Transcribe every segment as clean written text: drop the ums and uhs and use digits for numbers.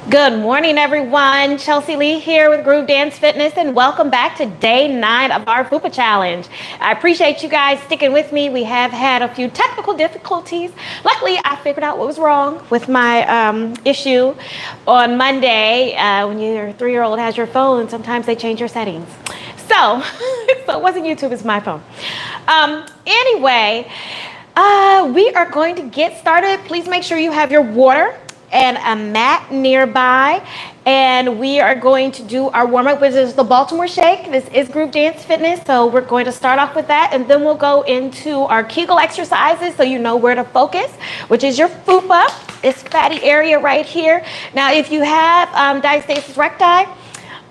Good morning, everyone. Chelsea Lee here with Groove Dance Fitness, and welcome back to day 9 of our FUPA challenge. I appreciate you guys sticking with me. We have had a few technical difficulties. Luckily, I figured out what was wrong with my issue on Monday. When your 3-year-old has your phone, sometimes they change your settings. So it wasn't YouTube, it's my phone. Anyway, we are going to get started. Please make sure you have your water and a mat nearby, and we are going to do our warm-up, which is the Baltimore shake. This is Group Dance Fitness, so we're going to start off with that, and then we'll go into our Kegel exercises so you know where to focus, which is your FUPA, this fatty area right here. Now, if you have diastasis recti,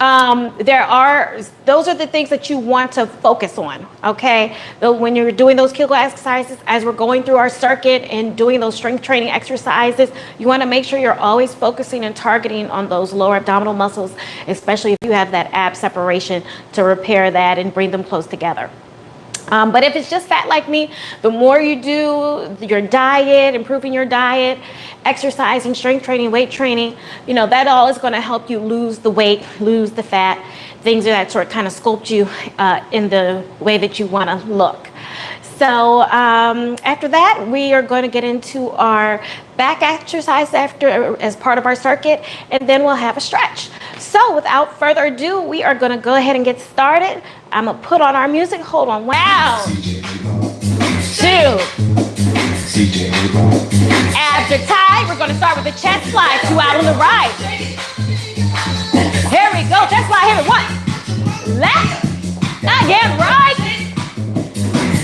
those are the things that you want to focus on, okay? When you're doing those Kegel exercises, as we're going through our circuit and doing those strength training exercises, you want to make sure you're always focusing and targeting on those lower abdominal muscles, especially if you have that ab separation, to repair that and bring them close together. But if it's just fat like me, the more you do your diet, improving your diet, exercising, strength training, weight training, that all is going to help you lose the weight, lose the fat, things of that sort, kind of sculpt you in the way that you want to look. So after that, we are going to get into our back exercise as part of our circuit, and then we'll have a stretch. So without further ado, we are going to go ahead and get started. I'm going to put on our music. Hold on. Wow. 2. Abs are tight. We're going to start with the chest fly. 2 out on the right. Here we go. Chest fly. Here. 1. Left. Again. Right.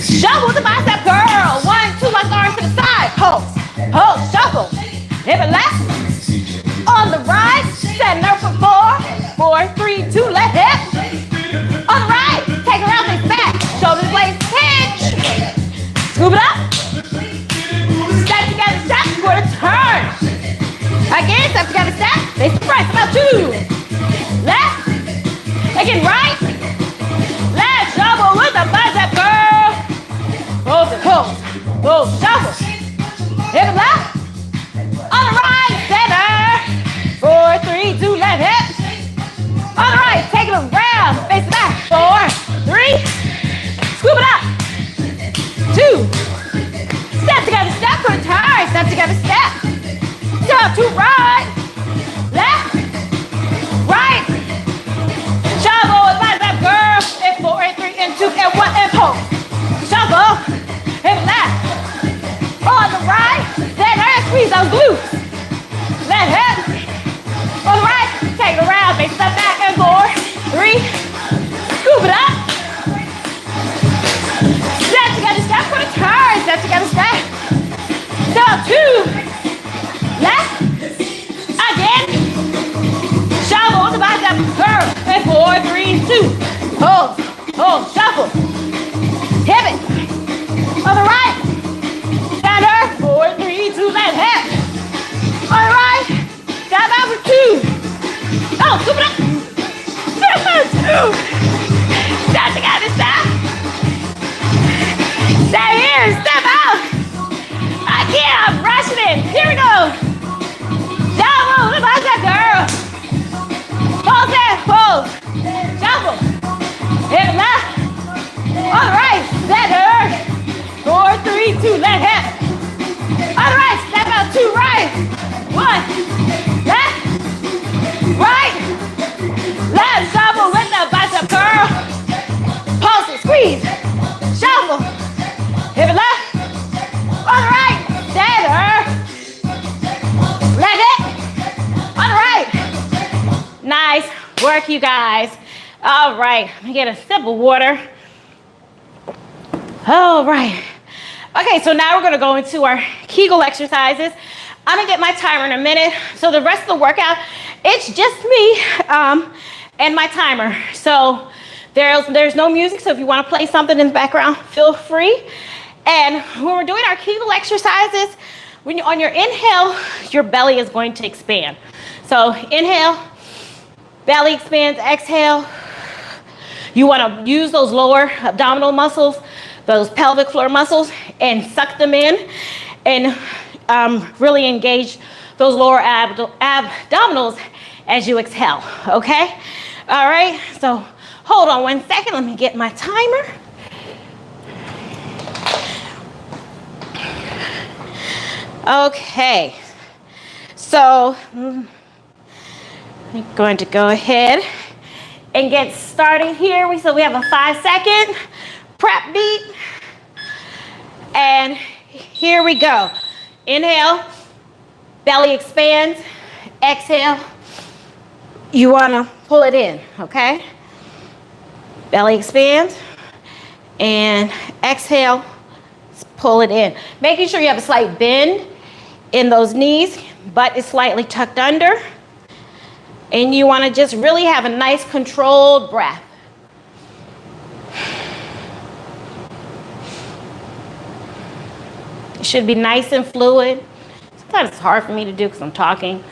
Shuffle the bicep curl. 1, 2. Let's arms to the side. Pulse. Pulse. Shuffle. Hip and left. On the right. Center for 4. 4, 3, 2. Left hip. On the right, take around, face back, shoulders blades hinge. Scoop it up. Step together, step, quarter turn. Again, step together, step. Face to front, about 2. Left. Again, right. Left, shuffle with the bicep curl. Pulse and pulse. Pulse, shuffle. Hip and left. On the right, center. 4, 3, 2, left hip. On the right, take it around, face it back. 4, 3, scoop it up. 2, step together, step, put a turn, step together, step. Step to right, left, right. Shuffle with bicep curl. And 4, and 3, and 2, and 1, and pulse. Shuffle, and left. On the right, center, squeeze those glutes. Left hip. On the right, take it around, face step back, and 4, 3, scoop it up. Step together, step for the turn. Step together, step. Step 2. Left. Again. Shuffle on the bicep curl. And 4, 3, 2. Hold. Hold. Shuffle. Hip it. On the right. Center. 4, 3, 2. Left hip. On the right. Step out for 2. Oh, scoop it up. 2. Step together, step. Step here, step out. Again, I'm rushing it. Here we go. Shuffle, the bicep curl. Pulse and pulse. Shuffle. Hip left. On the right, center. 4, 3, 2, left hip. On the right, step out 2, right. 1, left, right, left. Shuffle with the bicep curl. Pulse and squeeze. Shuffle. Hip and left. On the right, center. Left hip. On the right. Nice work, you guys. All right, let me get a sip of water. All right. Okay, so now we're gonna go into our Kegel exercises. I'm gonna get my timer in a minute. So the rest of the workout, it's just me and my timer. So there's no music, so if you wanna play something in the background, feel free. And when we're doing our Kegel exercises, on your inhale, your belly is going to expand. So inhale, belly expands, exhale. You wanna use those lower abdominal muscles, those pelvic floor muscles, and suck them in and really engage those lower abdominals as you exhale, okay? All right, so hold on 1 second. Let me get my timer. Okay, so I'm going to go ahead and get started here. So we have a 5-second prep beat. And here we go. Inhale, belly expands. Exhale, you want to pull it in, okay? Belly expands. And exhale, pull it in. Making sure you have a slight bend in those knees, butt is slightly tucked under. And you want to just really have a nice controlled breath. It should be nice and fluid. Sometimes it's hard for me to do because I'm talking,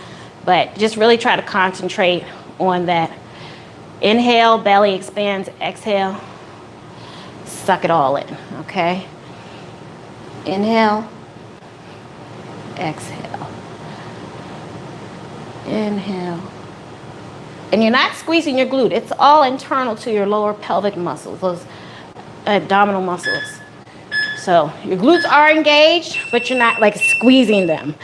but just really try to concentrate on that. Inhale, belly expands, exhale, suck it all in, okay? Inhale, exhale, inhale. And you're not squeezing your glute. It's all internal to your lower pelvic muscles, those abdominal muscles. So your glutes are engaged, but you're not like squeezing them.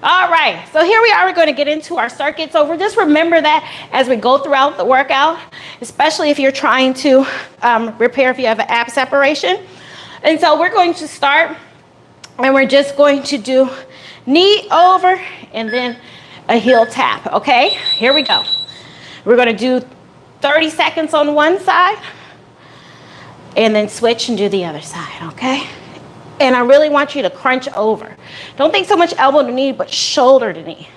All right, so here we are. We're going to get into our circuit. So just remember that as we go throughout the workout, especially if you're trying to repair if you have an ab separation. And so we're going to start, and we're just going to do knee over and then a heel tap, okay? Here we go. We're going to do 30 seconds on one side and then switch and do the other side, okay? And I really want you to crunch over. Don't think so much elbow to knee, but shoulder to knee.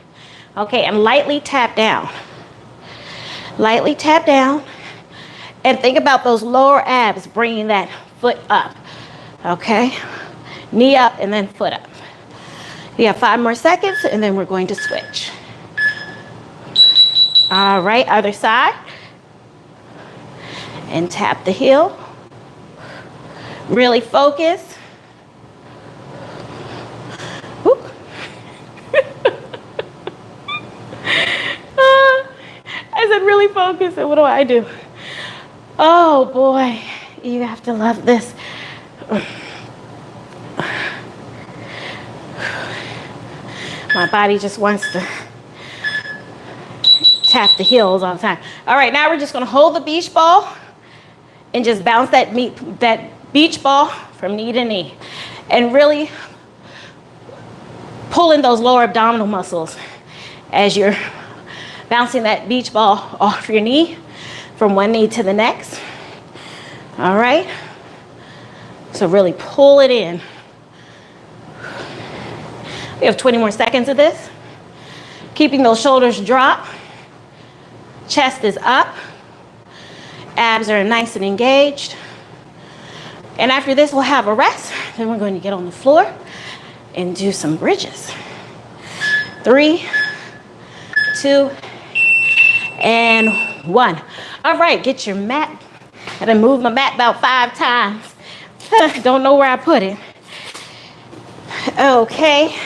Okay, and lightly tap down. Lightly tap down. And think about those lower abs, bringing that foot up. Okay? Knee up and then foot up. You have 5 more seconds, and then we're going to switch. All right, other side. And tap the heel. Really focus. I said really focus, and what do? Oh boy, you have to love this. My body just wants to tap the heels all the time. All right, now we're just gonna hold the beach ball and just bounce that beach ball from knee to knee. And really pull in those lower abdominal muscles as you're bouncing that beach ball off your knee from one knee to the next. All right? So really pull it in. We have 20 more seconds of this. Keeping those shoulders dropped. Chest is up. Abs are nice and engaged. And after this, we'll have a rest. Then we're going to get on the floor and do some bridges. 3, 2, and 1. All right, get your mat. I done moved my mat about 5 times. Don't know where I put it. Okay,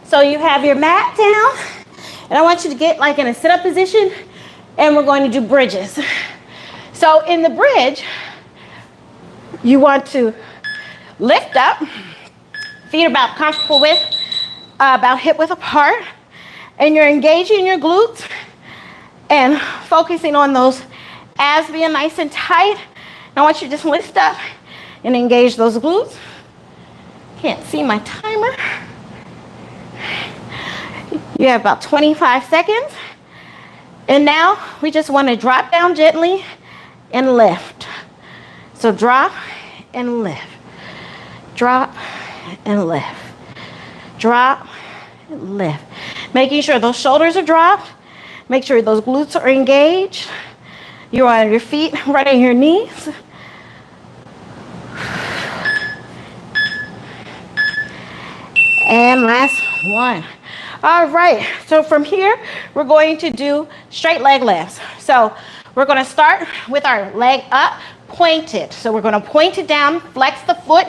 so you have your mat down, and I want you to get like in a sit-up position, and we're going to do bridges. So in the bridge, you want to lift up, feet about comfortable width, about hip width apart, and you're engaging your glutes and focusing on those abs being nice and tight. And I want you to just lift up and engage those glutes. Can't see my timer. You have about 25 seconds. And now we just want to drop down gently and lift. So drop and lift. Drop and lift. Drop and lift. Making sure those shoulders are dropped. Make sure those glutes are engaged. You're on your feet, right on your knees. And last one. All right, so from here, we're going to do straight leg lifts. So we're gonna start with our leg up, pointed. So we're gonna point it down, flex the foot,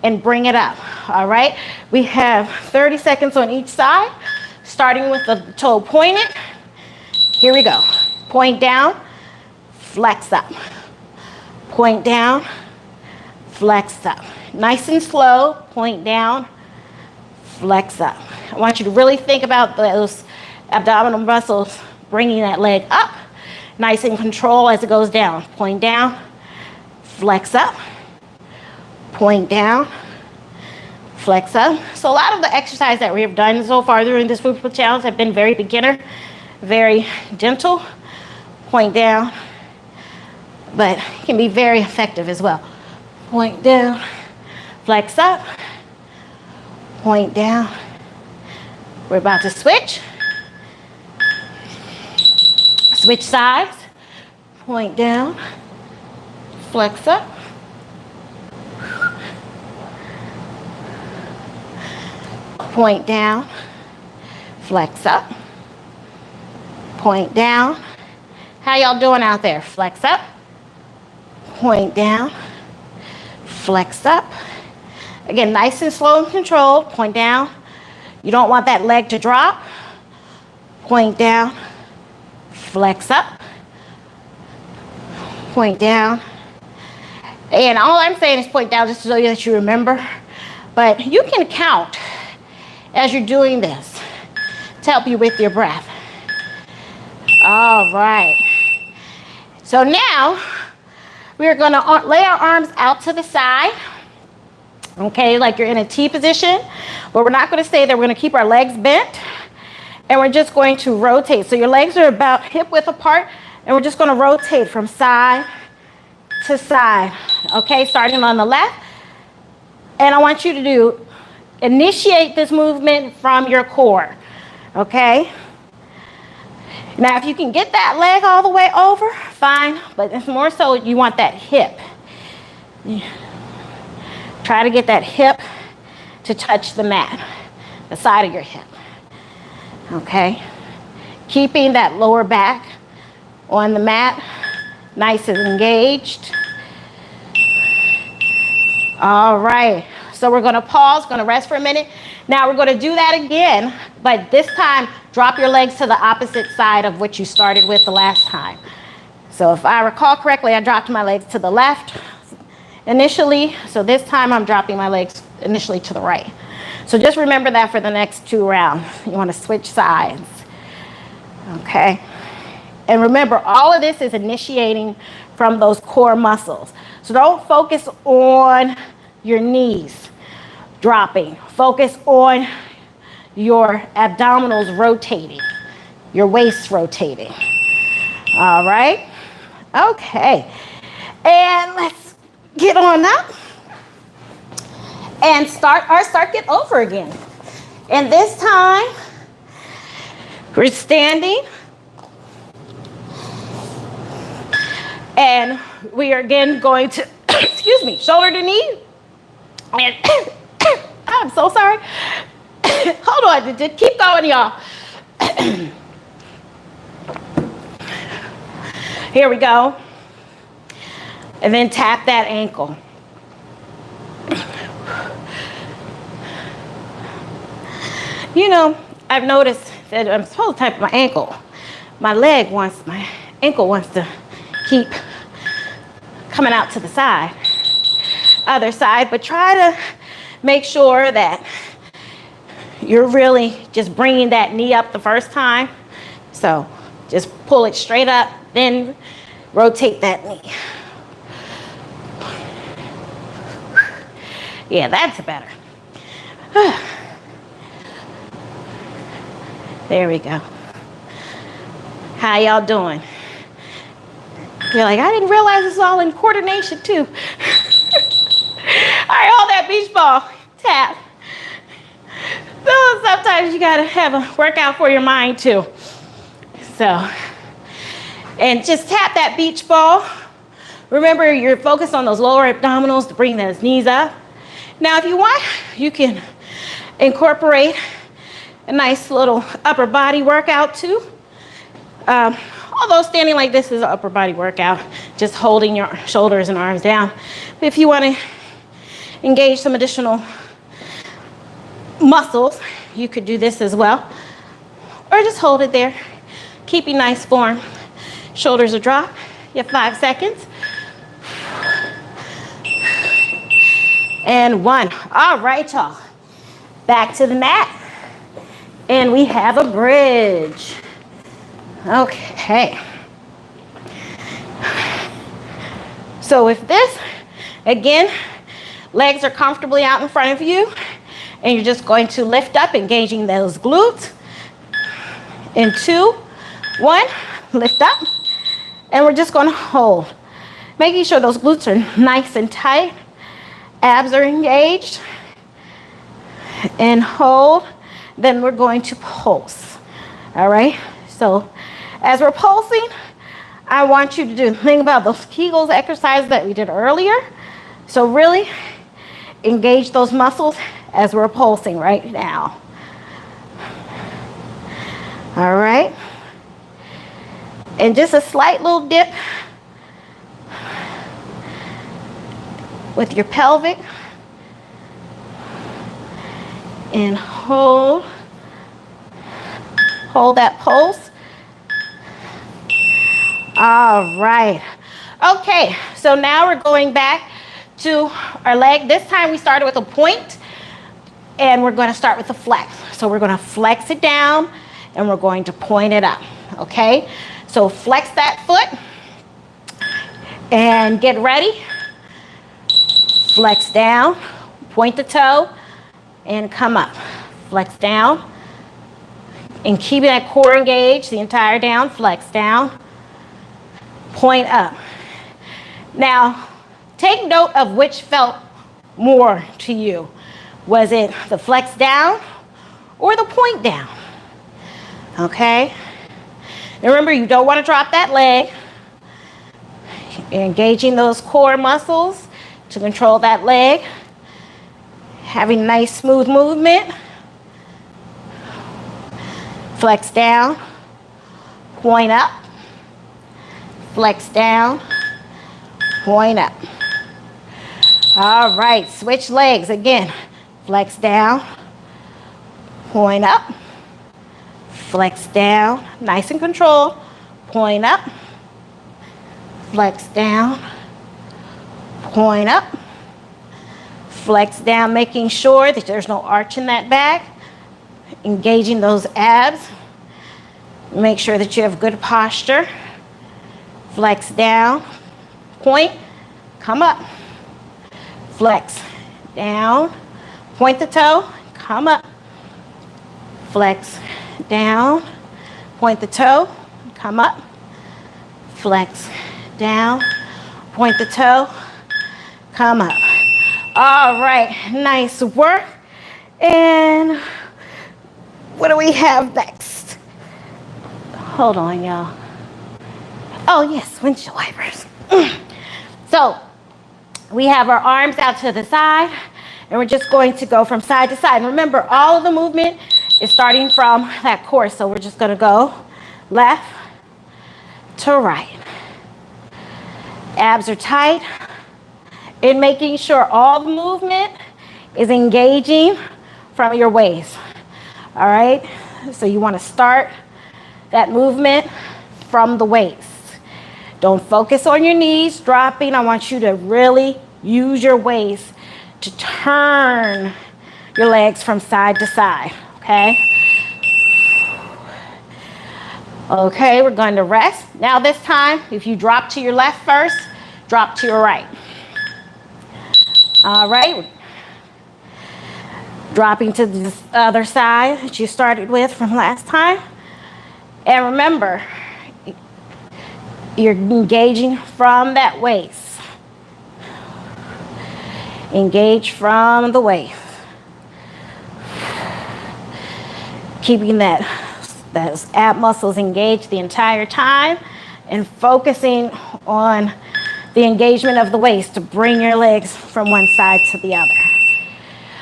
and bring it up, all right? We have 30 seconds on each side. starting with the toe pointed. Here we go. Point down, flex up. Point down, flex up. Nice and slow, point down, flex up. I want you to really think about those abdominal muscles bringing that leg up. Nice and control as it goes down. Point down, flex up, point down, flex up. So a lot of the exercise that we have done so far during this FUPA challenge have been very beginner, very gentle. Point down, but can be very effective as well. Point down, flex up, point down. We're about to switch. Switch sides, point down, flex up. Point down, flex up. Point down. How y'all doing out there? Flex up. Point down, flex up. Again, nice and slow and controlled. Point down. You don't want that leg to drop. Point down, flex up. Point down. And all I'm saying is point down just so that you remember. But you can count as you're doing this to help you with your breath. All right. So now we're going to lay our arms out to the side. Okay, like you're in a T position. But we're not going to stay there. We're going to keep our legs bent. And we're just going to rotate. So your legs are about hip width apart. And we're just going to rotate from side to side. Okay, starting on the left. And I want you to initiate this movement from your core. Okay? Now, if you can get that leg all the way over, fine. But it's more so you want that hip. Try to get that hip to touch the mat, the side of your hip. Okay? Keeping that lower back on the mat, nice and engaged. All right. So we're going to pause, going to rest for a minute. Now we're going to do that again, but this time drop your legs to the opposite side of what you started with the last time. So if I recall correctly, I dropped my legs to the left initially. So this time I'm dropping my legs initially to the right. So just remember that for the next 2 rounds. You want to switch sides. Okay. And remember, all of this is initiating from those core muscles. So don't focus on your knees dropping. Focus on your abdominals rotating, your waist rotating. All right. Okay. And let's get on up and start our circuit over again. And this time, we're standing. And we are again going to, excuse me, shoulder to knee. And I'm so sorry. Hold on, just keep going, y'all. Here we go. And then tap that ankle. You know, I've noticed that I'm supposed to tap my ankle. My ankle wants to keep coming out to the side, other side, but try to make sure that you're really just bringing that knee up the first time. So just pull it straight up, then rotate that knee. Yeah, that's better. There we go. How y'all doing? You're like, I didn't realize it's all in coordination too. All right, hold that beach ball. Tap. So sometimes you gotta have a workout for your mind too. So, and just tap that beach ball. Remember, you're focused on those lower abdominals to bring those knees up. Now, if you want, you can incorporate a nice little upper body workout too. Although standing like this is an upper body workout, just holding your shoulders and arms down. But if you want to engage some additional muscles, you could do this as well. or just hold it there. Keep your nice form. Shoulders are dropped. You have 5 seconds. And 1. All right, y'all. Back to the mat. And we have a bridge. Okay. So with this, again, legs are comfortably out in front of you, and you're just going to lift up, engaging those glutes. In 2, 1, lift up, and we're just going to hold, making sure those glutes are nice and tight, abs are engaged, and hold. Then we're going to pulse. All right, so as we're pulsing, I want you to think about those Kegel exercises that we did earlier. So really engage those muscles as we're pulsing right now. All right, and just a slight little dip with your pelvic, and hold that pulse. All right. Okay, so now we're going back to our leg. This time we started with a point, and we're going to start with a flex. So we're going to flex it down, and we're going to point it up. Okay, so flex that foot and get ready. Flex down, point the toe, and come up. Flex down, and keeping that core engaged the entire down. Flex down, point up. Now, take note of which felt more to you. Was it the flex down or the point down? Okay. And remember, you don't want to drop that leg. You're engaging those core muscles to control that leg. Having nice smooth movement. Flex down, point up. Flex down, point up. All right, switch legs again. Flex down, point up. Flex down, nice and controlled. Point up. Flex down, point up. Flex down, making sure that there's no arch in that back. Engaging those abs. Make sure that you have good posture. Flex down, point, come up. Flex down, point the toe, come up. Flex down, point the toe, come up. Flex down, point the toe, come up. All right, nice work. And what do we have next? Hold on, y'all. Oh, yes, windshield wipers. So we have our arms out to the side, and we're just going to go from side to side. And remember, all of the movement is starting from that core. So we're just going to go left to right. Abs are tight, and making sure all the movement is engaging from your waist. All right, so you want to start that movement from the waist. Don't focus on your knees dropping. I want you to really use your waist to turn your legs from side to side, okay? Okay, we're going to rest. Now this time, if you drop to your left first, drop to your right. All right. Dropping to the other side that you started with from last time. And remember, you're engaging from that waist. Engage from the waist. Keeping those ab muscles engaged the entire time and focusing on the engagement of the waist to bring your legs from one side to the other.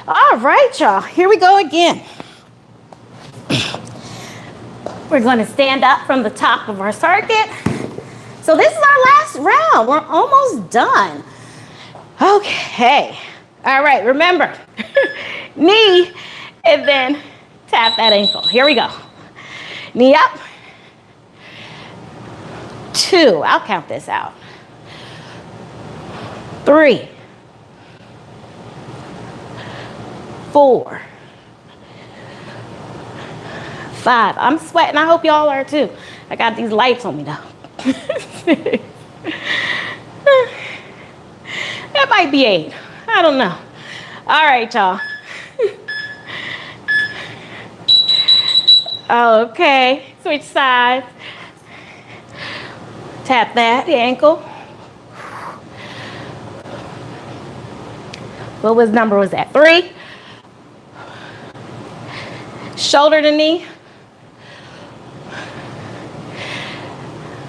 All right, y'all, here we go again. We're going to stand up from the top of our circuit. So this is our last round. We're almost done. Okay. All right, remember, knee, and then tap that ankle. Here we go. Knee up. 2, I'll count this out. 3, 4, 5. I'm sweating. I hope y'all are too. I got these lights on me though. That might be 8. I don't know. All right, y'all. Okay, switch sides. Tap that ankle. What number was that? 3. Shoulder to knee.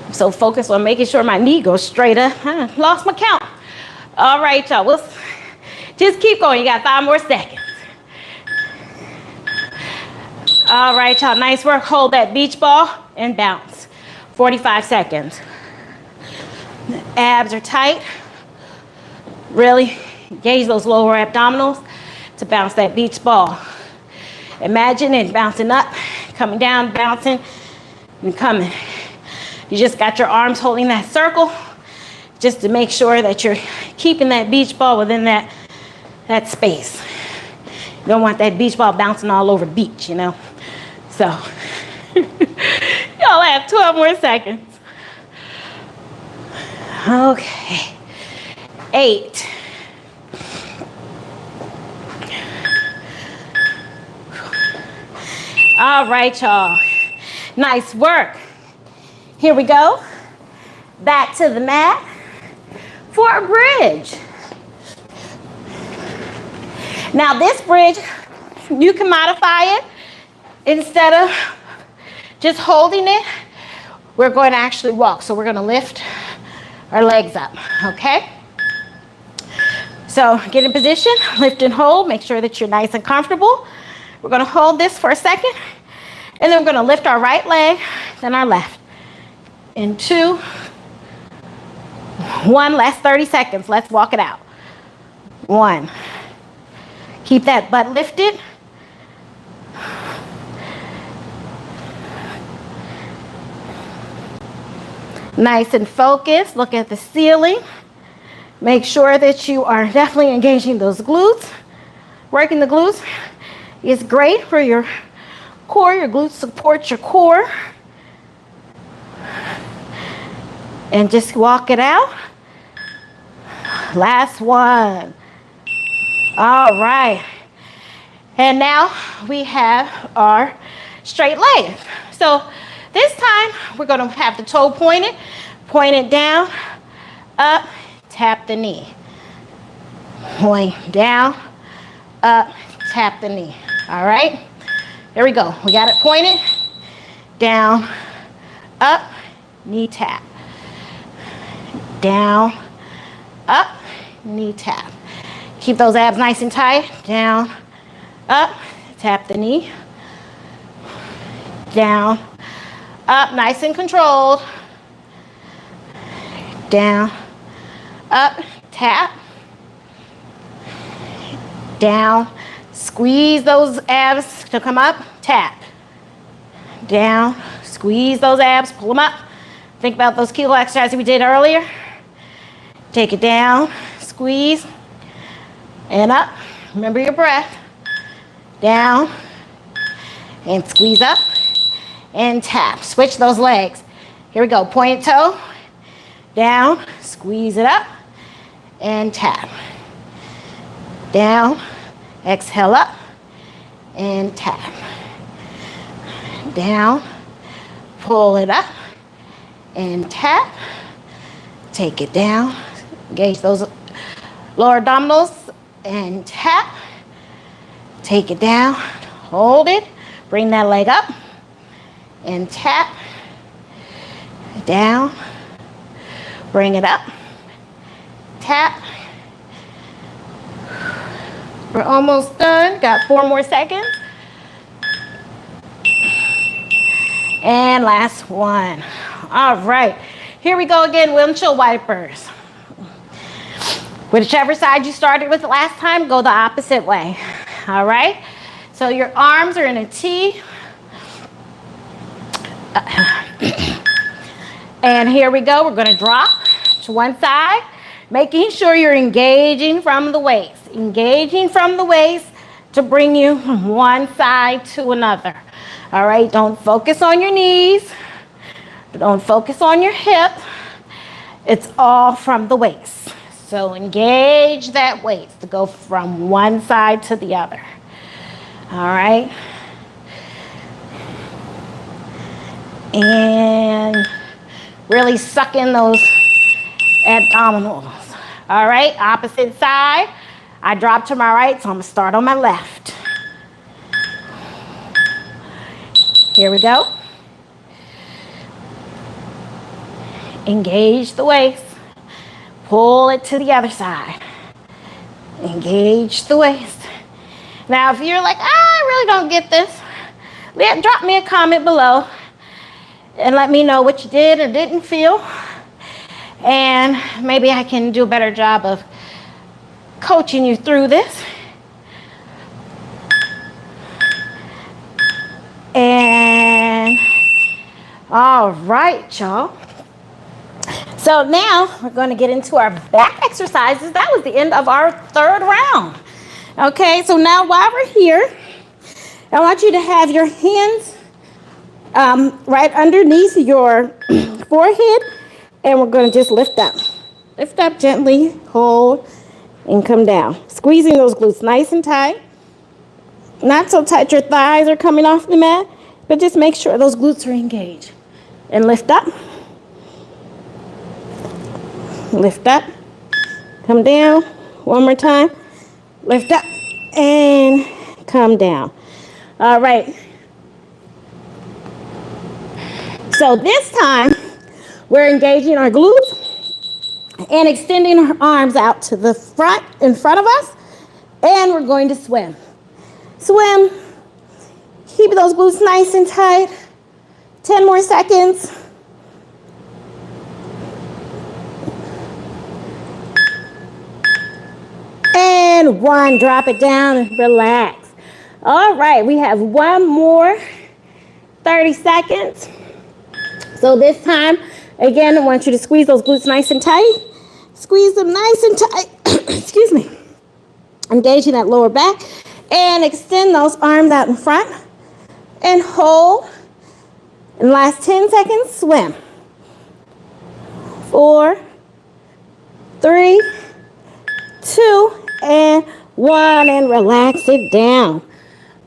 I'm so focused on making sure my knee goes straight up. I lost my count. All right, y'all. We'll just keep going. You got 5 more seconds. All right, y'all. Nice work. Hold that beach ball and bounce. 45 seconds. The abs are tight. Really engage those lower abdominals to bounce that beach ball. Imagine it bouncing up, coming down, bouncing, and coming. You just got your arms holding that circle just to make sure that you're keeping that beach ball within that space. You don't want that beach ball bouncing all over the beach, you know? So, y'all have 12 more seconds. Okay. 8. All right, y'all. Nice work. Here we go. Back to the mat for a bridge. Now this bridge, you can modify it. Instead of just holding it, we're going to actually walk. So we're going to lift our legs up, okay? So get in position, lift and hold. Make sure that you're nice and comfortable. We're going to hold this for a second, and then we're going to lift our right leg, then our left. In 2, 1, last 30 seconds. Let's walk it out. 1. Keep that butt lifted. 2. Nice and focused. Look at the ceiling. Make sure that you are definitely engaging those glutes. Working the glutes is great for your core. Your glutes support your core. And just walk it out. Last one. All right. And now we have our straight leg. So this time we're going to have the toe pointed. Point it down, up, tap the knee. Point down, up, tap the knee. All right. Here we go. We got it pointed. Down, up, knee tap. Down, up, knee tap. Keep those abs nice and tight. Down, up, tap the knee. Down, up, nice and controlled. Down, up, tap. Down, squeeze those abs to come up, tap. Down, squeeze those abs, pull them up. Think about those Kegel exercises we did earlier. Take it down, squeeze, and up. Remember your breath. Down, and squeeze up, and tap. Switch those legs. Here we go. Point toe, down, squeeze it up, and tap. Down, exhale up, and tap. Down, pull it up, and tap. Take it down. Engage those lower abdominals and tap. Take it down. Hold it. Bring that leg up and tap. Down. Bring it up. Tap. We're almost done. Got 4 more seconds. And last one. All right. Here we go again, windshield wipers. Whichever side you started with last time, go the opposite way. All right? So your arms are in a T. And here we go. We're going to drop to one side, making sure you're engaging from the waist. Engaging from the waist to bring you from one side to another. All right, don't focus on your knees. Don't focus on your hip. It's all from the waist. So engage that waist to go from one side to the other. All right. And really suck in those abdominals. All right, opposite side. I drop to my right, so I'm gonna start on my left. Here we go. Engage the waist. Pull it to the other side. Engage the waist. Now, if you're like, I really don't get this, drop me a comment below and let me know what you did or didn't feel. And maybe I can do a better job of coaching you through this. And all right, y'all. So now we're going to get into our back exercises. That was the end of our third round. Okay, so now while we're here, I want you to have your hands right underneath your forehead, and we're going to just lift up. Lift up gently, hold, and come down. Squeezing those glutes nice and tight. Not so tight your thighs are coming off the mat, but just make sure those glutes are engaged. And lift up. Lift up. Come down. One more time. Lift up and come down. All right. So this time, we're engaging our glutes and extending our arms out to the front, in front of us, and we're going to swim. Swim. Keep those glutes nice and tight. 10 more seconds. And one, drop it down and relax. All right, we have one more 30 seconds. So this time, again, I want you to squeeze those glutes nice and tight. Squeeze them nice and tight. Excuse me. Engaging that lower back. And extend those arms out in front. And hold. And last 10 seconds, swim. 4, 3, 2, and 1. And relax it down.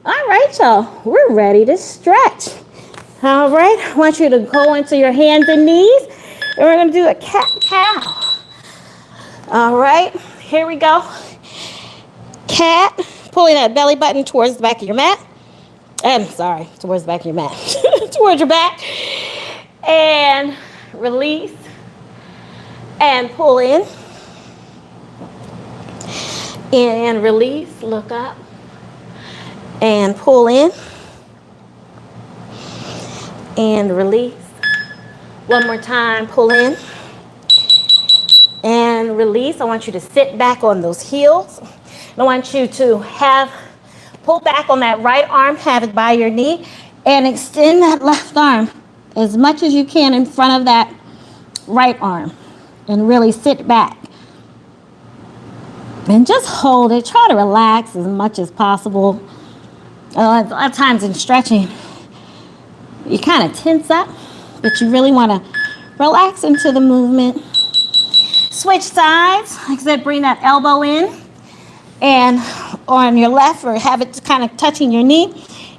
All right, y'all. We're ready to stretch. All right. I want you to go into your hands and knees. And we're going to do a cat-cow. All right. Here we go. Cat. Pulling that belly button towards the back of your mat. Towards the back of your mat. Towards your back. And release. And pull in. And release. Look up. And pull in. And release. One more time. Pull in. And release. I want you to sit back on those heels. I want you to pull back on that right arm, have it by your knee, and extend that left arm as much as you can in front of that right arm. And really sit back. And just hold it. Try to relax as much as possible. A lot of times in stretching, you kind of tense up, but you really want to relax into the movement. Switch sides. Like I said, bring that elbow in. And on your left, or have it kind of touching your knee.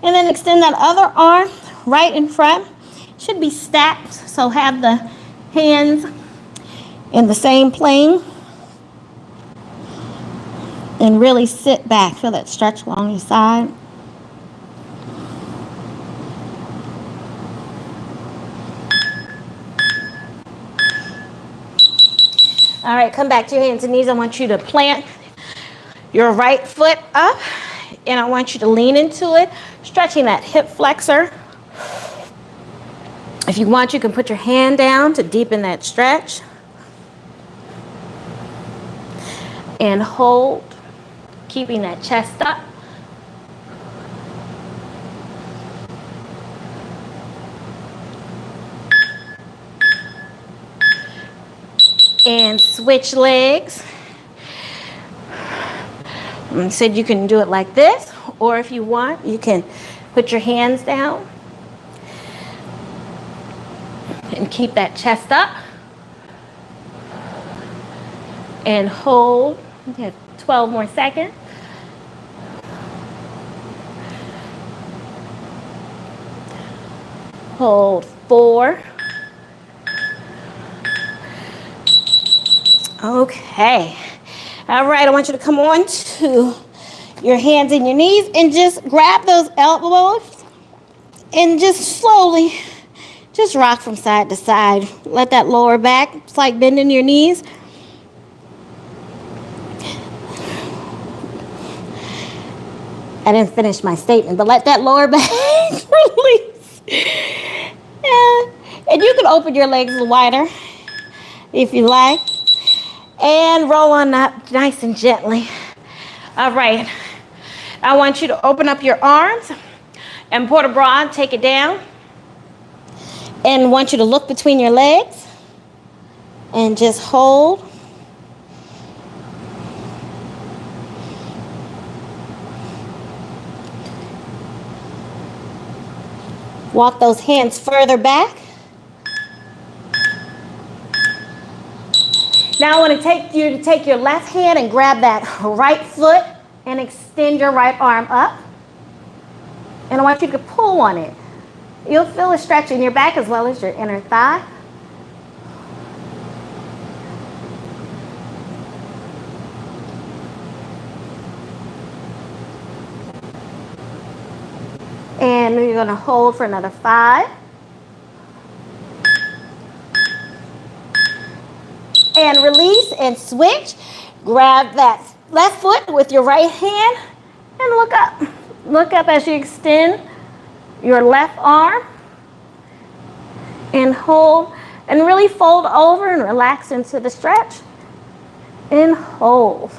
And then extend that other arm right in front. Should be stacked, so have the hands in the same plane. And really sit back. Feel that stretch along your side. All right, come back to your hands and knees. I want you to plant your right foot up, and I want you to lean into it, stretching that hip flexor. If you want, you can put your hand down to deepen that stretch. And hold, keeping that chest up. and switch legs. Said you can do it like this, or if you want, you can put your hands down and keep that chest up and hold. You have 12 more seconds. Hold 4. Okay. All right, I want you to come on to your hands and your knees and just grab those elbows and just slowly just rock from side to side. Let that lower back, it's like bending your knees. I didn't finish my statement, but let that lower back release. And you can open your legs a little wider if you like. And roll on up nice and gently. All right. I want you to open up your arms and port a bra, take it down. And want you to look between your legs and just hold. Walk those hands further back. Now I want to take you to take your left hand and grab that right foot and extend your right arm up. And I want you to pull on it. You'll feel a stretch in your back as well as your inner thigh. And you're going to hold for another 5. And release and switch. Grab that left foot with your right hand and look up. Look up as you extend your left arm and hold and really fold over and relax into the stretch and hold.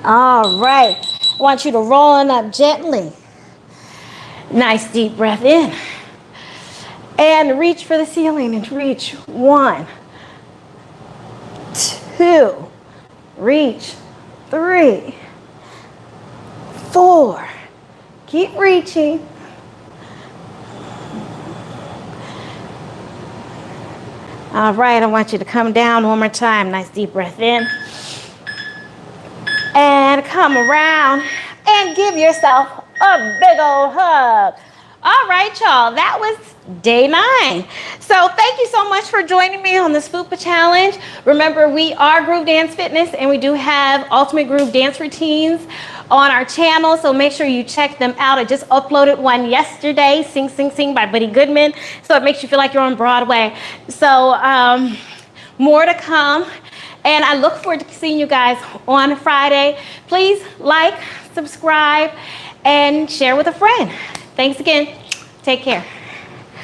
All right, I want you to roll on up gently. Nice deep breath in. And reach for the ceiling and reach. 1, 2, reach. 3, 4, keep reaching. All right, I want you to come down one more time. Nice deep breath in. And come around and give yourself a big old hug. All right, y'all, that was day 9. So thank you so much for joining me on this FUPA challenge. Remember, we are Groove Dance Fitness, and we do have Ultimate Groove Dance routines on our channel, so make sure you check them out. I just uploaded one yesterday, Sing, Sing, Sing by Buddy Goodman, so it makes you feel like you're on Broadway. So more to come. And I look forward to seeing you guys on Friday. Please like, subscribe, and share with a friend. Thanks again. Take care.